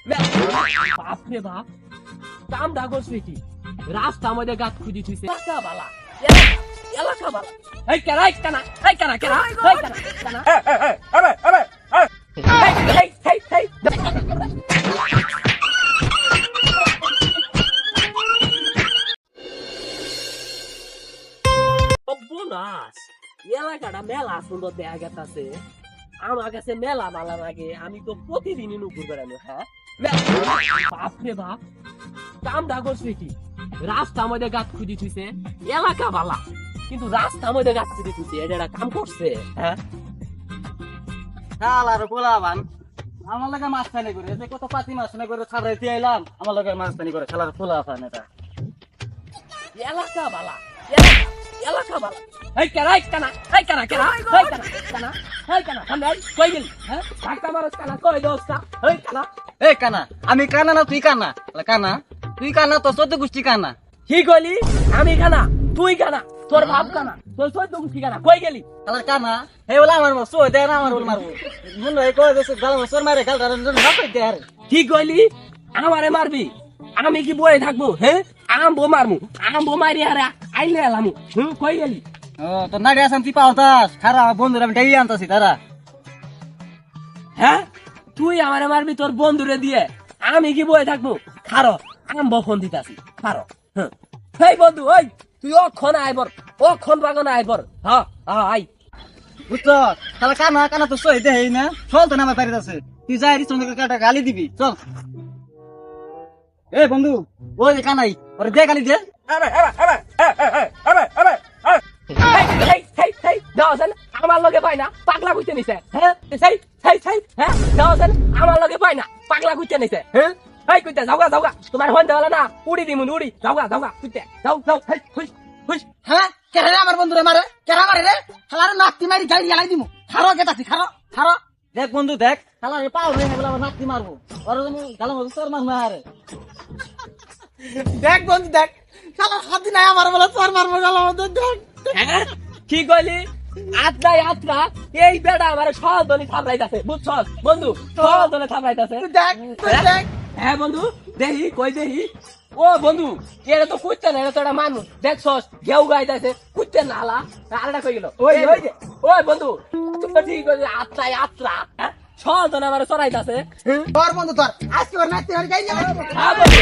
বাপরে বাপ, কাম ডাগর স্মৃতি রাস্তা মধ্যে গাছ খুঁজি থুইছে এলাকা বালা, এলাকা বালা। এই কেনা এই কেনা এই কেনা কেনা এই কেনা কেনা এই এই এই বোনাস এলাকাটা মেলা সুন্দর দেখা গেছে। আমার কাছে মেলা ভালো লাগে, আমি তো প্রতিদিনই নুপুর বেড়ানো। হ্যাঁ বাপরে বাপ, কাম ডাগর স্মৃতি রাস্তা মধ্যে গাছ খুঁজি থুইছে এলাকা বালা, কিন্তু রাস্তা মধ্যে গাছ খুঁজি থুইছে এটা কাম করছে। হ্যাঁ আর পোলাবান আমার লাগে মাছ পানি করে যে কত পাতি মাছ পানি করে ছাড়াই দিয়ে এলাম, আমার লাগে মাছ পানি করে খেলার পোলাবান এটা এলাকা বালা, এলাকা বালা। এই কেনা এই কেনা এই কেনা কেনা এই কেনা কেনা এই কেনা সামনে কই গেলি? হ্যাঁ ধাক্কা মারস কেনা কই দোস্তা? এই কেনা এই কানা, আমি কানা না তুই কানা? কানা তুই কানা তো 14 গোষ্ঠী কানা। কি কইলি? আমি কানা তুই কানা, তোর বাপ কানা, তোর 14 গোষ্ঠী কানা, কই গেলি? কালার কানা হে ওলা আমার মো সো দে না আমার ওল মারবো মন রে কই দেছে গাল সর মারে গাল দারন না কই দে আরে। কি কইলি? আমারে মারবি? আমি কি বয়ে থাকবো? হ্যাঁ আমবো মারমু, আমবো মারি আরে আইলে এলামু। কই গেলি? ও তো নাড়ি আসাম তুই পাওতাস খারা বন্ধুরা আমি ডাই আনতাছি তারা। হ্যাঁ তুই আমারে মারবি তোর বন্ধুরে দিয়ে, আমি কি বয়ে থাকবো? খারো আমবো ফোন দিতাছি খারো। হেই বন্ধু ওই তুই অক্ষণ আইবর, অক্ষণ বাগন আইবর। হ্যাঁ হ্যাঁ আই। বুঝছো তাহলে কানা কানা তো সই দেই না চল তো নামা পারিত আছে তুই যাই রিস কাটা গালি দিবি চল। এ বন্ধু ওই যে কানাই ওরে দে গালি দে। আমার লগে পাই না পাগলা কইতে নিছে। হ্যাঁ সেই সেই সেই হ্যাঁ দাওছেন আমার লগে পাই না পাগলা কইতে নিছে। হ্যাঁ এই কইতে যাওগা যাওগা, তোমার হন দেওয়ালা না উড়ি দিমু উড়ি যাওগা যাওগা কইতে যাও যাও হেই খুশ খুশ। হ্যাঁ কেরে আমার বন্ধুরে মারে কেরা মারে রে খালারে নাতি মারি গালি গালাই দিমু খারো গেতাছি খারো খারো। দেখ বন্ধু দেখ খালারে পাও রে বলে আমার নাতি মারবো আর গালাম তোর মার মারে। দেখ বন্ধু দেখ শালা হাতি নাই আমার বলে তোর মারবো গালাম দেখ। হ্যাঁ কি কইলি? আত্রা আত্রা এই বেড়া আমারে সহজ দলি থামরাইতাছে, বুঝছস বন্ধু? সহজ দলে থামরাইতাছে। দেখ দেখ হ্যাঁ বন্ধু দেহি কই দেহি। ও বন্ধু এটা তো কুত্তে না, এটা তো একটা মানুষ। দেখছস ঘেউ গাইতাছে কুত্তে নালা আরেকটা কই গেল। ওই ওই যে ওই বন্ধু তুমি তো ঠিক কইলি আত্রা আত্রা সহজ দলে আমারে চড়াইতাছে। তোর বন্ধু তোর আজকে ওর নাতি মারি গাই হ্যাঁ বন্ধু